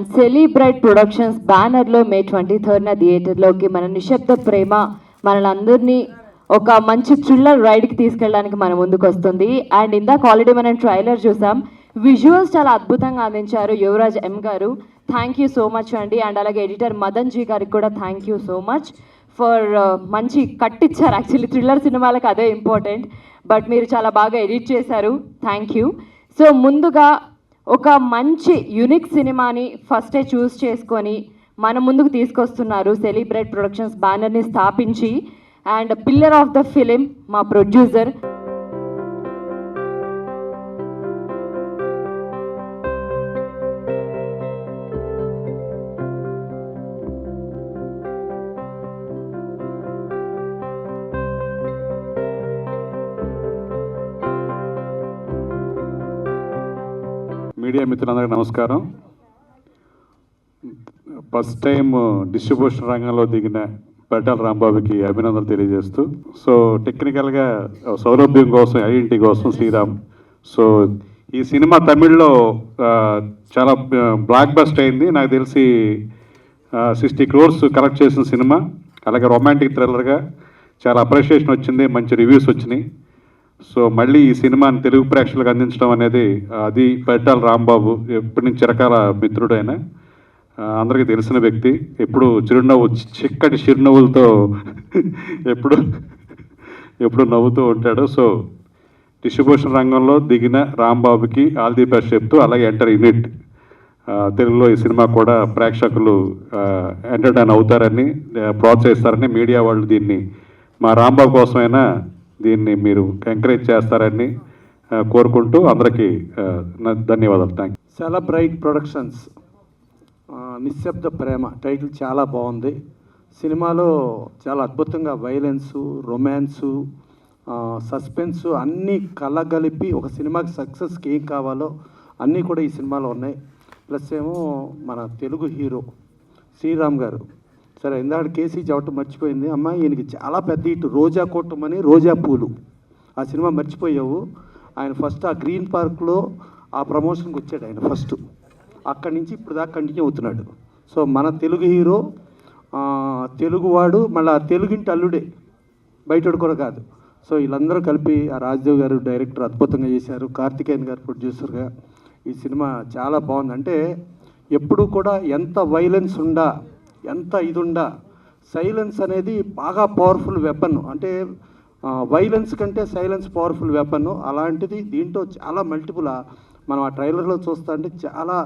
And సెలిబ్రైట్ productions బ్యానర్లో మే 23న థియేటర్లోకి మన నిశ్శబ్ద ప్రేమ మనలందరినీ ఒక మంచి థ్రిల్లర్ రైడ్కి తీసుకెళ్ళడానికి మన ముందుకు వస్తుంది. అండ్ ఇందాక ఆల్రెడీ మనం ట్రైలర్ చూసాం. విజువల్స్ చాలా అద్భుతంగా అందించారు యువరాజ్ ఎం గారు. థ్యాంక్ యూ సో మచ్ అండి. అండ్ అలాగే ఎడిటర్ మదన్ జీ గారికి కూడా thank you so much for మంచి కట్టిచ్చారు. యాక్చువల్లీ థ్రిల్లర్ సినిమాలకు అదే ఇంపార్టెంట్, బట్ మీరు చాలా బాగా ఎడిట్ చేశారు. Thank you. సో ముందుగా ఒక మంచి యూనిక్ సినిమాని ఫస్టే చూస్ చేసుకొని మన ముందుకు తీసుకొస్తున్నారు సెలిబ్రేట్ ప్రొడక్షన్స్ బ్యానర్ని స్థాపించి. And pillar of the film మా ప్రొడ్యూసర్ మీడియా మిత్రులందరికీ నమస్కారం. ఫస్ట్ టైం డిస్ట్రిబ్యూషన్ రంగంలో దిగిన పరిటాల రాంబాబుకి అభినందనలు తెలియజేస్తూ, సో టెక్నికల్గా సౌలభ్యం కోసం ఐడెంటిటీ కోసం శ్రీరామ్. సో ఈ సినిమా తమిళ్లో చాలా బ్లాక్ బస్ట్ అయింది. నాకు తెలిసి 60 crores కలెక్ట్ చేసిన సినిమా. అలాగే రొమాంటిక్ థ్రిల్లర్గా చాలా అప్రిషియేషన్ వచ్చింది, మంచి రివ్యూస్ వచ్చినాయి. సో మళ్ళీ ఈ సినిమాని తెలుగు ప్రేక్షకులకు అందించడం అనేది అది పరిటాల రాంబాబు ఎప్పటి నుంచి చిరకాల మిత్రుడు. ఆయన అందరికీ తెలిసిన వ్యక్తి. ఎప్పుడు చిరునవ్వు, చిక్కటి చిరునవ్వులతో ఎప్పుడు నవ్వుతూ ఉంటాడు. సో డిస్ట్రిబ్యూషన్ రంగంలో దిగిన రాంబాబుకి ఆల్ ది బెస్ట్ చెప్తూ, అలాగే ఎంటర్ యూనిట్ తెలుగులో ఈ సినిమా కూడా ప్రేక్షకులు ఎంటర్టైన్ అవుతారని, ప్రోత్సహిస్తారని, మీడియా వాళ్ళు దీన్ని మా రాంబాబు కోసమైనా దీన్ని మీరు ఎంకరేజ్ చేస్తారని కోరుకుంటూ అందరికీ ధన్యవాదాలు. Thank you. సెలబ్రైట్ ప్రొడక్షన్స్ నిశ్శబ్ద ప్రేమ టైటిల్ చాలా బాగుంది. సినిమాలో చాలా అద్భుతంగా వైలెన్సు, రొమాన్సు, సస్పెన్సు అన్నీ కలగలిపి ఒక సినిమాకి సక్సెస్కి ఏం కావాలో అన్నీ కూడా ఈ సినిమాలో ఉన్నాయి. ప్లస్ ఏమో మన తెలుగు హీరో శ్రీరామ్ గారు. సరే, ఇందాక కేసీ చెప్పటం మర్చిపోయింది. అమ్మ ఈయనకి చాలా పెద్ద ఇటు రోజా కోటమని రోజా పూలు ఆ సినిమా మర్చిపోయావు. ఆయన ఫస్ట్ ఆ గ్రీన్ పార్క్లో ఆ ప్రమోషన్కి వచ్చాడు. ఆయన ఫస్ట్ అక్కడి నుంచి ఇప్పుడు దాకా కంటిన్యూ అవుతున్నాడు. సో మన తెలుగు హీరో, తెలుగువాడు, మళ్ళీ తెలుగింటి అల్లుడే, బయటోడు కూడా కాదు. సో వీళ్ళందరూ కలిపి ఆ రాజదేవ్ గారు డైరెక్టర్ అద్భుతంగా చేశారు, కార్తికేయన్ గారు ప్రొడ్యూసర్గా. ఈ సినిమా చాలా బాగుంది. అంటే ఎప్పుడు కూడా ఎంత వైలెన్స్ ఉండా, ఎంత ఇది ఉండా, సైలెన్స్ అనేది బాగా పవర్ఫుల్ వెపన్. అంటే వైలెన్స్ కంటే సైలెన్స్ పవర్ఫుల్ వెపన్. అలాంటిది దీంట్లో చాలా మల్టిపుల్. మనం ఆ ట్రైలర్లో చూస్తా అంటే చాలా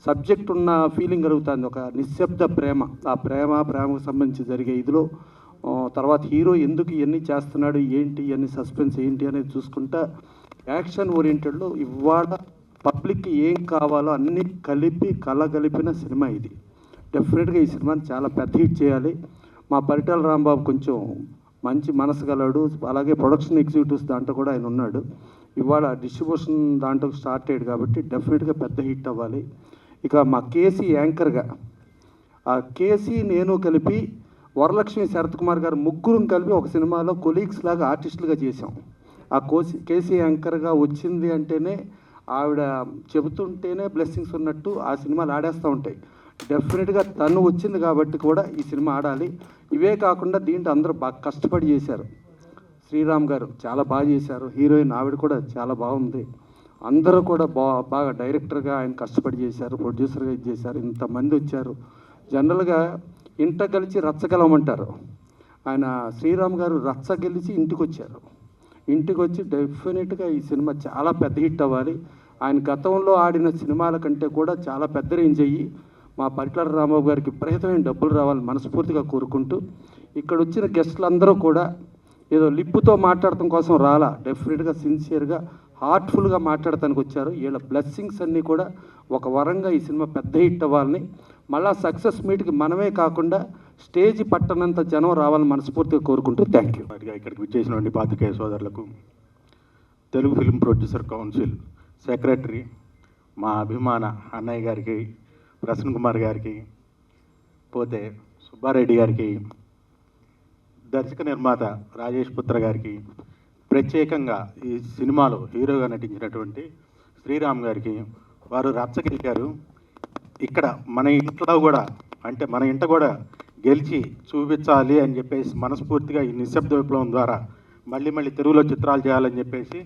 సబ్జెక్ట్ ఉన్న ఫీలింగ్ కలుగుతుంది. ఒక నిశ్శబ్ద ప్రేమ, ఆ ప్రేమకు సంబంధించి జరిగే ఇదిలో తర్వాత హీరో ఎందుకు ఇవన్నీ చేస్తున్నాడు, ఏంటి ఇవన్నీ సస్పెన్స్ ఏంటి అనేది చూసుకుంటా యాక్షన్ ఓరియంటెడ్లో ఇవాళ పబ్లిక్కి ఏం కావాలో అన్నీ కలగలిపిన సినిమా ఇది. డెఫినెట్గా ఈ సినిమాని చాలా పెద్ద హిట్ చేయాలి. మా పరిటాల రాంబాబు కొంచెం మంచి మనసు గలడు, అలాగే ప్రొడక్షన్ ఎగ్జిక్యూటివ్స్ దాంట్లో కూడా ఆయన ఉన్నాడు. ఇవాళ డిస్ట్రిబ్యూషన్ దాంట్లో స్టార్ట్ అయ్యాడు కాబట్టి డెఫినెట్గా పెద్ద హిట్ అవ్వాలి. ఇక మా కేసీ యాంకర్గా, ఆ కేసీ నేను కలిపి వరలక్ష్మి శరత్ కుమార్ గారు ముగ్గురం కలిపి ఒక సినిమాలో కొలీగ్స్ లాగా ఆర్టిస్టులుగా చేసాం. ఆ కేసీ యాంకర్గా వచ్చింది అంటేనే, ఆవిడ చెబుతుంటేనే బ్లెస్సింగ్స్ ఉన్నట్టు ఆ సినిమాలు ఆడేస్తూ ఉంటాయి. డెఫినెట్గా తను వచ్చింది కాబట్టి కూడా ఈ సినిమా ఆడాలి. ఇవే కాకుండా దీంట్లో అందరూ బాగా కష్టపడి చేశారు. శ్రీరామ్ గారు చాలా బాగా చేశారు, హీరోయిన్ ఆవిడ కూడా చాలా బాగుంది. అందరూ కూడా బాగా డైరెక్టర్గా ఆయన కష్టపడి చేశారు, ప్రొడ్యూసర్గా ఇది చేశారు. ఇంతమంది వచ్చారు. జనరల్గా ఇంట గెలిచి రచ్చగలమంటారు. ఆయన శ్రీరామ్ గారు రచ్చ గెలిచి ఇంటికి వచ్చారు. ఇంటికి వచ్చి డెఫినెట్గా ఈ సినిమా చాలా పెద్ద హిట్ అవ్వాలి. ఆయన గతంలో ఆడిన సినిమాల కంటే కూడా చాలా పెద్ద రేంజ్ అయ్యి మా పరిటాల రాంబాబు గారికి విపరీతమైన డబ్బులు రావాలని మనస్ఫూర్తిగా కోరుకుంటూ, ఇక్కడ వచ్చిన గెస్టులందరూ కూడా ఏదో లిప్పుతో మాట్లాడటం కోసం రాలా, డెఫినెట్గా సిన్సియర్గా హార్ట్ఫుల్గా మాట్లాడటానికి వచ్చారు. వీళ్ళ బ్లెస్సింగ్స్ అన్నీ కూడా ఒక వరంగా ఈ సినిమా పెద్ద హిట్ అవ్వాలని, మళ్ళా సక్సెస్ మీట్కి మనమే కాకుండా స్టేజ్ పట్టనంత జనం రావాలని మనస్ఫూర్తిగా కోరుకుంటూ థ్యాంక్ యూ. ఇక్కడికి విచ్చేసినటువంటి పాత్రికేయ సోదరులకు, Telugu film producer council secretary మా అభిమాన అన్నయ్య గారికి, ప్రసన్న కుమార్ గారికి, పోతే సుబ్బారెడ్డి గారికి, దర్శక నిర్మాత రాజేష్ పుత్ర గారికి, ప్రత్యేకంగా ఈ సినిమాలో హీరోగా నటించినటువంటి శ్రీరామ్ గారికి, వారు రచ్చగెలిచారు. ఇక్కడ మన ఇంట్లో కూడా అంటే మన ఇంట కూడా గెలిచి చూపించాలి అని చెప్పేసి మనస్ఫూర్తిగా ఈ నిశ్శబ్ద విప్లవం ద్వారా మళ్ళీ మళ్ళీ తెలుగులో చిత్రాలు చేయాలని చెప్పేసి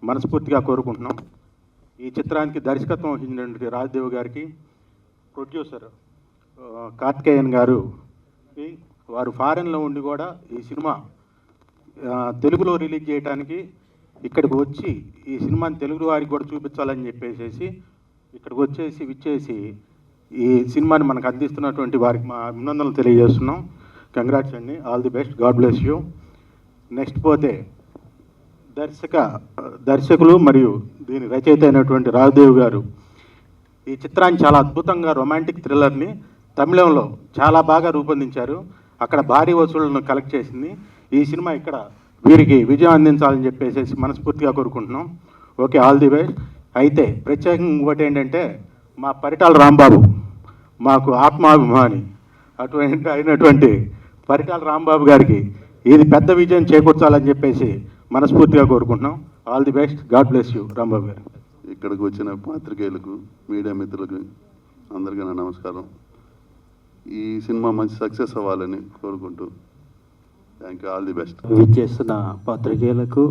మనస్ఫూర్తిగా కోరుకుంటున్నాం. ఈ చిత్రానికి దర్శకత్వం వహించినటువంటి రాజదేవ్ గారికి, ప్రొడ్యూసర్ కార్తికేయన్ గారు, వారు ఫారెన్లో ఉండి కూడా ఈ సినిమా తెలుగులో రిలీజ్ చేయడానికి ఇక్కడికి వచ్చి ఈ సినిమాని తెలుగు వారికి కూడా చూపించాలని చెప్పేసి ఇక్కడికి విచ్చేసి ఈ సినిమాని మనకు అందిస్తున్నటువంటి వారికి మా అభినందనలు తెలియజేస్తున్నాం. కంగ్రాట్స్ అండి, all the best, God bless you. Next పోతే దర్శకులు మరియు దీని రచయిత అయినటువంటి రాజదేవ్ గారు ఈ చిత్రాన్ని చాలా అద్భుతంగా రొమాంటిక్ థ్రిల్లర్ని తమిళంలో చాలా బాగా రూపొందించారు. అక్కడ భారీ వసూళ్లను కలెక్ట్ చేసింది. ఈ సినిమా ఇక్కడ వీరికి విజయం అందించాలని చెప్పేసి మనస్ఫూర్తిగా కోరుకుంటున్నాం. Okay, all the best. అయితే ప్రత్యేకంగా ఇంకోటి ఏంటంటే మా పరిటాల రాంబాబు మాకు ఆత్మాభిమాని అయినటువంటి పరిటాల రాంబాబు గారికి ఇది పెద్ద విజయం చేకూర్చాలని చెప్పేసి మనస్ఫూర్తిగా కోరుకుంటున్నాం. All the best, God bless you. Rambabu గారు. ఇక్కడికి వచ్చిన పాత్రికేయులకు, మీడియా మిత్రులకు అందరికీ నా నమస్కారం. ఈ సినిమా మంచి సక్సెస్ అవ్వాలని కోరుకుంటూ thank you, all the best. విచ్చేసిన పాత్రికేయులకు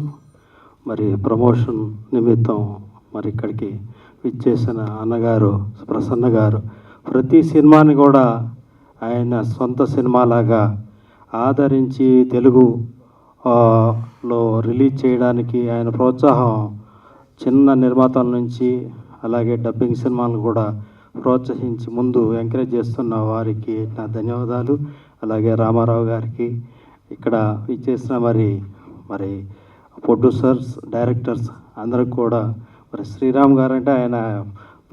మరి ప్రమోషన్ నిమిత్తం మరి ఇక్కడికి విచ్చేసిన అన్నగారు ప్రసన్న గారు ప్రతి సినిమాని కూడా ఆయన సొంత సినిమాలాగా ఆదరించి తెలుగు లో రిలీజ్ చేయడానికి ఆయన ప్రోత్సాహం చిన్న నిర్మాతల నుంచి అలాగే డబ్బింగ్ సినిమాలను కూడా ప్రోత్సహించి ముందు ఎంకరేజ్ చేస్తున్న వారికి నా ధన్యవాదాలు. అలాగే రామారావు గారికి, ఇక్కడ ఇచ్చేసిన మరి ప్రొడ్యూసర్స్, డైరెక్టర్స్ అందరికి కూడా, మరి శ్రీరామ్ గారు అంటే ఆయన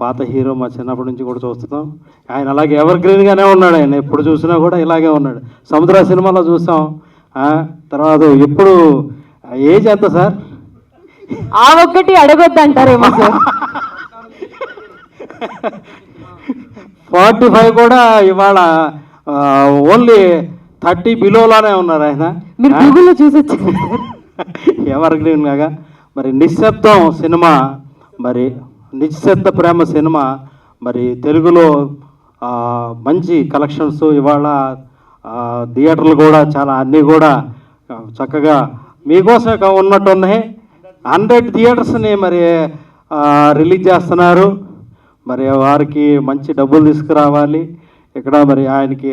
పాత హీరో, మా చిన్నప్పటి నుంచి కూడా చూస్తున్నాం. ఆయన అలాగే ఎవర్ గ్రీన్గానే ఉన్నాడు. ఆయన ఎప్పుడు చూసినా కూడా ఇలాగే ఉన్నాడు. సముద్ర సినిమాలో చూసాం. తర్వాత ఎప్పుడు ఏజ్ ఎంత సార్? ఆ ఒక్కటి అడగొద్దంటారేమో సార్. 45 కూడా ఇవాళ ఓన్లీ 30 బిలోలానే ఉన్నారు ఆయన. మీరు గూగుల్లో చూసి వచ్చారు. ఎవర్ గ్రీన్ లాగా. మరి నిశ్శబ్దం సినిమా, మరి నిశ్శబ్ద ప్రేమ సినిమా మరి తెలుగులో మంచి కలెక్షన్స్ ఇవాళ థియేటర్లు కూడా చాలా అన్నీ కూడా చక్కగా మీకోసం ఉన్నట్టు ఉన్నాయి. 100 థియేటర్స్ని మరి రిలీజ్ చేస్తున్నారు. మరి వారికి మంచి డబ్బులు తీసుకురావాలి. ఇక్కడ మరి ఆయనకి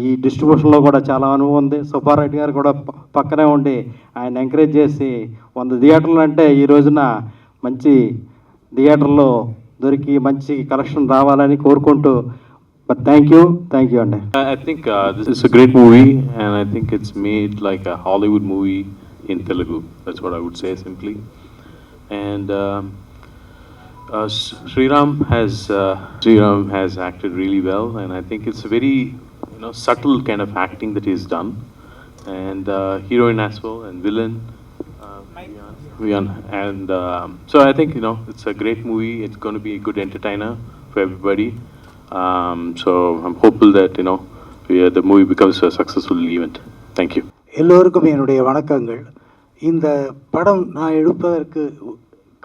ఈ డిస్ట్రిబ్యూషన్లో కూడా చాలా అనుభవం ఉంది. సుబ్బారెడ్డి గారు కూడా పక్కనే ఉండి ఆయన ఎంకరేజ్ చేసి 100 థియేటర్లు అంటే ఈ రోజున మంచి థియేటర్లో దొరికి మంచి కలెక్షన్ రావాలని కోరుకుంటూ థ్యాంక్ యూ అండి. I think this is a great movie, and I think it's made like a Hollywood movie in Telugu. That's what I would say simply. And Sriram has acted really well, and I think it's a very subtle kind of acting that he's done, and heroine as well, and villain. Vian. And so I think it's a great movie. It's going to be a good entertainer for everybody. So I'm hopeful that the movie becomes a successful event. Thank you. எல்லோருக்கும் என்னுடைய வணக்கங்கள். இந்த படம் நான் எடுப்பதற்கு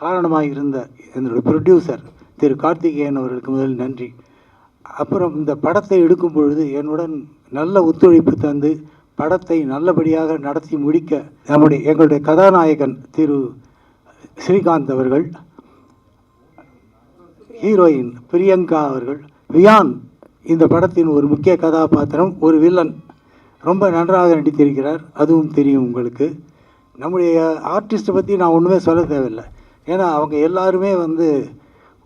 காரணமாக இருந்த என்னுடைய ப்ரொடியூசர் திரு கார்த்திகேயன் அவர்களுக்கு முதல் நன்றி. அப்புறம் இந்த படத்தை எடுக்கும் பொழுது என்னுடன் நல்ல ஒத்துழைப்பு தந்து படத்தை நல்லபடியாக நடத்தி முடிக்க எங்களுடைய கதாநாயகன் திரு ஸ்ரீகாந்த் அவர்கள், ஹீரோயின் பிரியங்கா அவர்கள், வியான் இந்த படத்தின் ஒரு முக்கிய கதாபாத்திரம், ஒரு வில்லன், ரொம்ப நன்றாக நடித்திருக்கிறார். அதுவும் தெரியும் உங்களுக்கு. நம்முடைய ஆர்டிஸ்ட்டை பற்றி நான் ஒன்றுமே சொல்ல தேவையில்லை. ஏன்னா அவங்க எல்லாருமே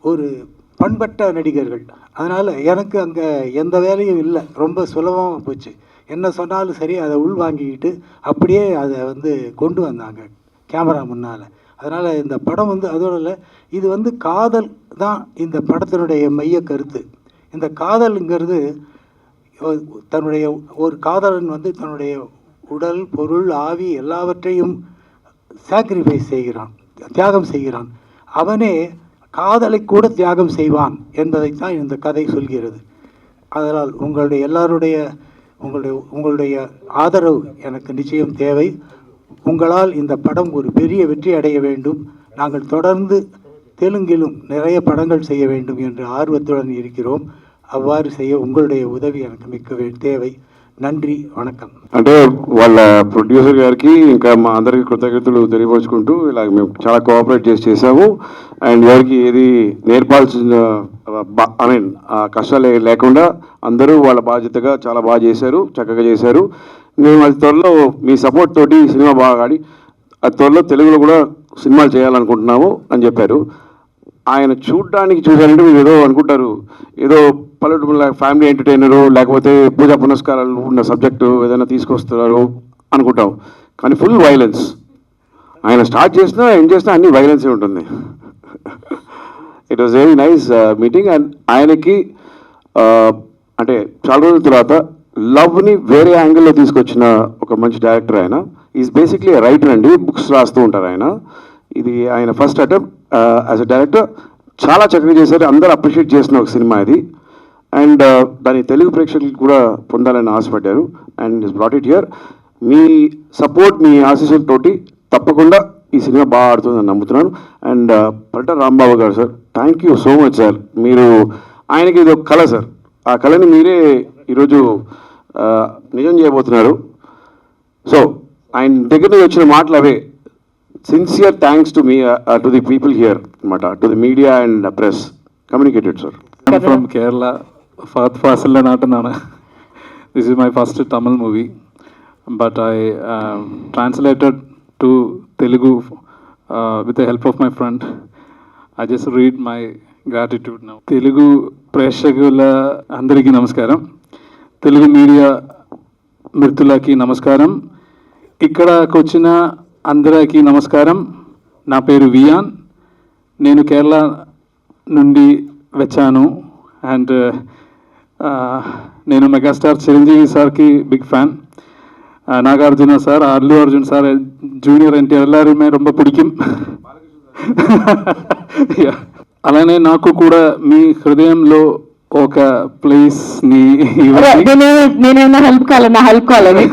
ஒரு பண்பட்ட நடிகர்கள். அதனால் எனக்கு அங்கே எந்த வேலையும் இல்லை. ரொம்ப சுலபமாக போச்சு. என்ன சொன்னாலும் சரி அதை உள்வாங்கிக்கிட்டு அப்படியே அதை கொண்டு வந்தாங்க கேமரா முன்னால். அதனால் இந்த படம் அதோட இல்லை, இது காதல் தான் இந்த படத்தினுடைய மைய கருத்து. இந்த காதலுங்கிறது தன்னுடைய ஒரு காதலன் தன்னுடைய உடல், பொருள், ஆவி எல்லாவற்றையும் சாக்ரிஃபைஸ் செய்கிறான், தியாகம் செய்கிறான். அவனே காதலை கூட தியாகம் செய்வான் என்பதைத்தான் இந்த கதை சொல்கிறது. அதனால் உங்களுடைய எல்லாருடைய உங்களுடைய ஆதரவு எனக்கு நிச்சயம் தேவை. உங்களால் இந்த படம் ஒரு பெரிய வெற்றி அடைய வேண்டும். நாங்கள் தொடர்ந்து தெலுங்கிலும் நிறைய படங்கள் செய்ய வேண்டும் என்று ஆர்வத்துடன் இருக்கிறோம். அவ்வாறு செய்ய உங்களுடைய உதவி எனக்கு மிக்க தேவை. நன்றி, வணக்கம். అంటే వాళ్ళ ప్రొడ్యూసర్ గారికి ఇంకా మా అందరికి కృతజ్ఞతలు తెలియపరుచుకుంటూ ఇలా మేము చాలా కోఆపరేట్ చేసాము. అండ్ ఎవరికి ఏది నేర్పాల్సిన ఐ మీన్ కష్టాలు లేకుండా అందరూ వాళ్ళ బాధ్యతగా చాలా బాగా చేశారు, చక్కగా చేశారు. మేము అది త్వరలో మీ సపోర్ట్ తోటి సినిమా బాగా ఆడి అది త్వరలో తెలుగులో కూడా సినిమాలు చేయాలనుకుంటున్నాము అని చెప్పారు. ఆయన చూసారంటే మీరు ఏదో అనుకుంటారు, ఏదో పల్లెటూరు ఫ్యామిలీ ఎంటర్టైనరు లేకపోతే పూజా పునస్కారాలు ఉన్న సబ్జెక్టు ఏదైనా తీసుకొస్తున్నారు అనుకుంటాం. కానీ ఫుల్ వైలెన్స్. ఆయన స్టార్ట్ చేసినా ఎండ్ చేసినా అన్ని వైలెన్సే ఉంటుంది. It was very nice meeting. And ఆయనకి అంటే చాలా రోజుల తర్వాత లవ్ని వేరే యాంగిల్లో తీసుకొచ్చిన ఒక మంచి డైరెక్టర్ ఆయన. ఈజ్ బేసిక్లీ రైటర్ అండి, బుక్స్ రాస్తూ ఉంటారు ఆయన. ఇది ఆయన first attempt as a director. చాలా చక్కగా చేశారు, అందరూ అప్రిషియేట్ చేసిన ఒక సినిమా ఇది. అండ్ దాని తెలుగు ప్రేక్షకులకు కూడా పొందాలని ఆశపడ్డారు. And is brought it here. మీ సపోర్ట్, మీ ఆశీస్సులతోటి తప్పకుండా ఈ సినిమా బాగా ఆడుతుందని నమ్ముతున్నాను. అండ్ పరిటాల రాంబాబు గారు sir, thank you so much sir. మీరు ఆయనకి ఇది ఒక కళ సార్, ఆ కళని మీరే ఈరోజు నిజం చేయబోతున్నారు. సో ఆయన దగ్గర నుంచి వచ్చిన మాటలు అవే. సిన్సియర్ థ్యాంక్స్ టు మీ టు ది పీపుల్ హియర్ అనమాట, to the media and press communicated sir. From Kerala, Fahad Fasil Natanana. This is my first Tamil movie, but I translated to Telugu with the help of my friend. I just read my gratitude now. Telugu ప్రేక్షకుల అందరికీ నమస్కారం. Telugu media మిత్రులకి నమస్కారం. ఇక్కడకు వచ్చిన అందరికీ నమస్కారం. నా పేరు వియాన్. నేను కేరళ నుండి వచ్చాను. అండ్ నేను మెగాస్టార్ చిరంజీవి సార్కి big fan. Nagarjuna sir, Allu Arjun sir, junior NTR எல்லாருமே ரொம்ப பிடிக்கும். అలానే నాకు కూడా మీ హృదయంలో ఒక ప్లేస్ ని నేనేమైనా హెల్ప్ కావాలని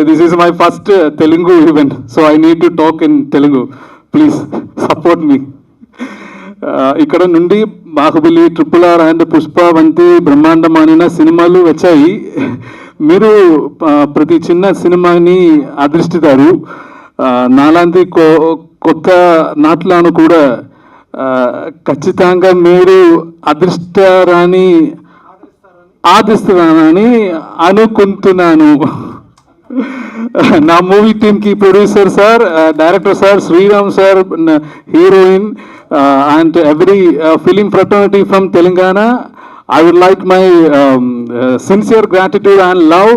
this is my first Telugu event, so I need to talk in Telugu. Please support me. ఇక్కడ నుండి బాహుబలి, RRR అండ్ పుష్ప వంటి బ్రహ్మాండమైన సినిమాలు వచ్చాయి. మీరు ప్రతి చిన్న సినిమాని ఆదరిస్తారు. నాలాంటి కొత్త నాట్లను కూడా ఖచ్చితంగా మీరు ఆదిస్తారని అనుకుంటున్నాను. నా మూవీ టీమ్కి producer sir, director sir, Sriram sir, heroine and every film fraternity from Telangana, I would like my sincere gratitude and love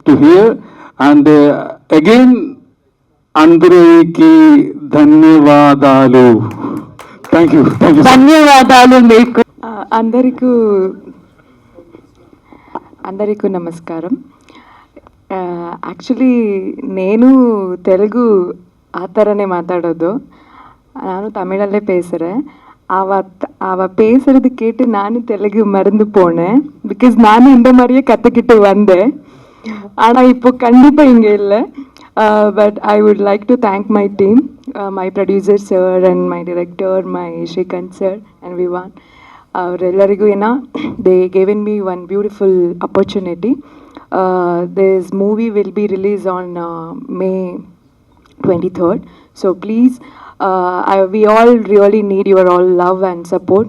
to hear. And again, అందరికీ ధన్యవాదాలు. Thank you. ధన్యవాదాలు మీకు అందరికీ నమస్కారం. ಆ್ಯಕ್ಚುಲಿ నేను ತೆಲುಗು ಆ ಥರನೇ ಮಾತಾಡೋದು. ನಾನು ತಮಿಳಲ್ಲೇ பேசுகிறேன். அவ பேசுறது கேட்டு நானும் தெலுங்கு மறந்து போனேன். பிகாஸ் நானும் இந்த மாதிரியே கற்றுக்கிட்டு வந்தேன். ஆனால் இப்போ கண்டிப்பாக இங்கே இல்லை. But I would like to thank my team, my producer sir and my director, my Srikanth sir and Vivan. ಅವರೆಲ್ಲರಿಗೂ they given me one beautiful opportunity. This movie will be released on May 23rd. So please, we all really need your all love and support.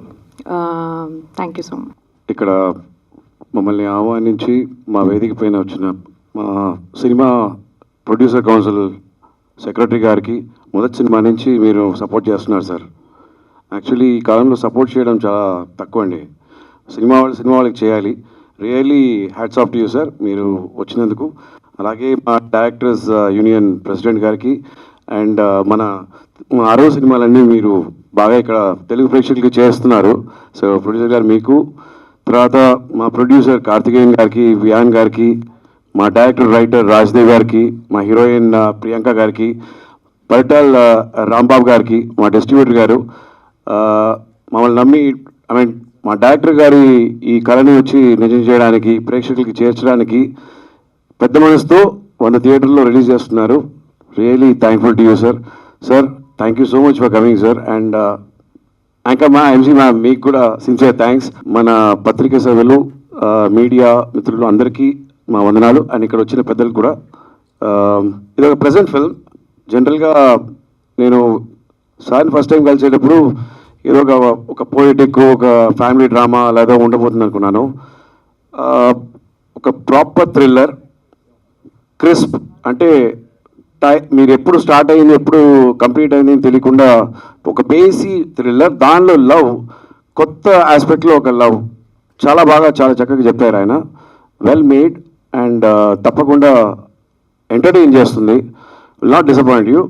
Thank you so much. ఇక్కడ మమ్మల్ని ఆహ్వానించి మా వేదిక పైన వచ్చిన మా cinema producer council secretary గారికి మొదటి సినిమా నుంచి మీరు సపోర్ట్ చేస్తున్నారు సార్. యాక్చువల్లీ ఈ కాలంలో సపోర్ట్ చేయడం చాలా తక్కువ అండి. సినిమా వాళ్ళకి చేయాలి. Really hats off to you sir, మీరు వచ్చినందుకు. అలాగే మా డైరెక్టర్స్ యూనియన్ ప్రెసిడెంట్ గారికి అండ్ మన 6వ సినిమాలన్నీ మీరు బాగా ఇక్కడ తెలుగు ప్రేక్షకులకి చేస్తున్నారు. సో ప్రొడ్యూసర్ గారు మీకు, తర్వాత మా ప్రొడ్యూసర్ కార్తికేయన్ గారికి, వియాన్ గారికి, మా డైరెక్టర్ రైటర్ రాజ్దేవ్ గారికి, మా హీరోయిన్ ప్రియాంక గారికి, పరిటాల్ రాంబాబు గారికి, మా డిస్ట్రిబ్యూటర్ గారు, మమ్మల్ని నమ్మి మా డైరెక్టర్ గారి ఈ కళని వచ్చి నిజం చేయడానికి, ప్రేక్షకులకి చేర్చడానికి పెద్ద మనసుతో 100 థియేటర్లో రిలీజ్ చేస్తున్నారు. Really thankful to you sir. Sir, thank you so much for coming sir. And anchor మా ఎంజీ మ్యామ్ మీకు కూడా సిన్సియర్ థ్యాంక్స్. మన పత్రికా సభ్యులు, మీడియా మిత్రులు అందరికీ మా వందనాలు. అండ్ ఇక్కడ వచ్చిన పెద్దలకు కూడా. ఇది ఒక ప్రెజెంట్ ఫిల్మ్. జనరల్గా నేను సార్ని ఫస్ట్ టైం కలిసేటప్పుడు ఏదో ఒక పోయిటిక్, ఒక ఫ్యామిలీ డ్రామా లేదా ఉండబోతుంది అనుకున్నాను. ఒక ప్రాపర్ థ్రిల్లర్, క్రిస్ప్, అంటే మీరు ఎప్పుడు స్టార్ట్ అయింది ఎప్పుడు కంప్లీట్ అయింది తెలియకుండా ఒక బేసి థ్రిల్లర్, దానిలో లవ్, కొత్త ఆస్పెక్ట్లో ఒక లవ్ చాలా బాగా చాలా చక్కగా చెప్పారు ఆయన. వెల్ మేడ్ అండ్ తప్పకుండా ఎంటర్టైన్ చేస్తుంది. Will not disappoint you.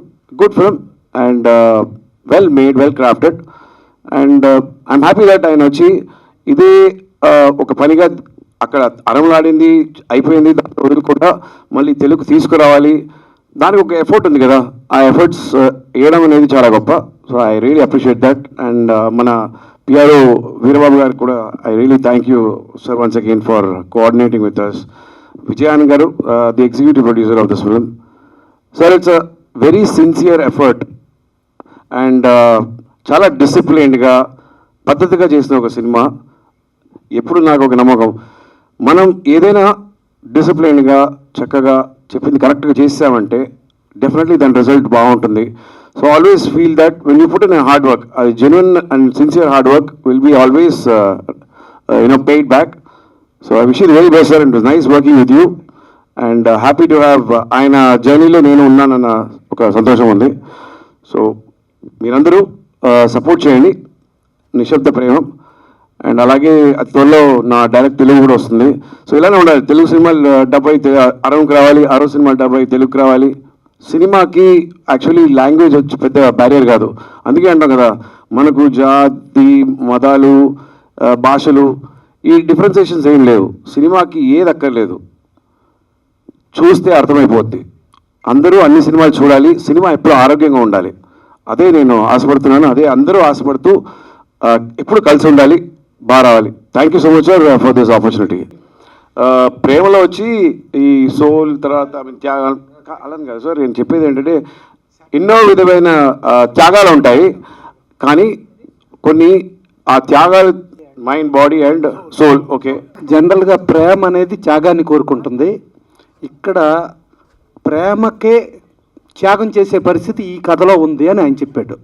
Good film and well made, well crafted. And I'm happy that ఆయన వచ్చి ఇదే ఒక పనిగా అక్కడ అరంలాడింది అయిపోయింది, దాన్ని వదులుకుండా మళ్ళీ తెలుగు తీసుకురావాలి, దానికి ఒక ఎఫర్ట్ ఉంది కదా, ఆ ఎఫర్ట్స్ వేయడం అనేది చాలా గొప్ప. So I really appreciate that. And మన పిఆర్ఓ వీరబాబు గారికి కూడా I really thank you sir once again for coordinating with us. Vijayanand garu, the executive producer of this film. Sir, it's a very sincere effort and చాలా డిసిప్లైన్డ్గా పద్ధతిగా చేసిన ఒక cinema. ఎప్పుడు నాకు ఒక నమ్మకం, మనం ఏదైనా డిసిప్లైన్గా చక్కగా చెప్పింది కరెక్ట్గా చేసామంటే డెఫినెట్లీ దాని రిజల్ట్ బాగుంటుంది. So always feel that when you put in hard work, అది genuine and sincere hard work will be always paid back. So I wish you very best sir, and it was nice working with you and happy to have ఆయన జర్నీలో నేను ఉన్నానన్న ఒక సంతోషం ఉంది. So మీరందరూ support చేయండి నిశ్శబ్ద ప్రేమం. అండ్ అలాగే అతి త్వరలో నా డైరెక్ట్ తెలుగు కూడా వస్తుంది. సో ఇలానే ఉండాలి, తెలుగు సినిమాలు డబ్బై అరవకి రావాలి, అరవ సినిమాలు డబ్బై తెలుగుకి రావాలి. సినిమాకి యాక్చువల్లీ లాంగ్వేజ్ వచ్చి పెద్ద బ్యారియర్ కాదు. అందుకే అంటాం కదా, మనకు జాతి, మతాలు, భాషలు ఈ డిఫరెన్సియేషన్స్ ఏం లేవు. సినిమాకి ఏది అక్కర్లేదు, చూస్తే అర్థమైపోద్ది. అందరూ అన్ని సినిమాలు చూడాలి, సినిమా ఎప్పుడు ఆరోగ్యంగా ఉండాలి. అదే నేను ఆశపడుతున్నాను, అదే అందరూ ఆశపడుతూ ఎప్పుడు కలిసి ఉండాలి, బాగా రావాలి. Thank you so much sir for this opportunity. ప్రేమలో వచ్చి ఈ సోల్ తర్వాత త్యాగాలు అలాని కాదు సార్, నేను చెప్పేది ఏంటంటే ఎన్నో విధమైన త్యాగాలు ఉంటాయి, కానీ కొన్ని ఆ త్యాగాలు mind, body and soul. Okay, జనరల్గా ప్రేమ అనేది త్యాగాన్ని కోరుకుంటుంది. ఇక్కడ ప్రేమకే త్యాగం చేసే పరిస్థితి ఈ కథలో ఉంది అని ఆయన చెప్పాడు.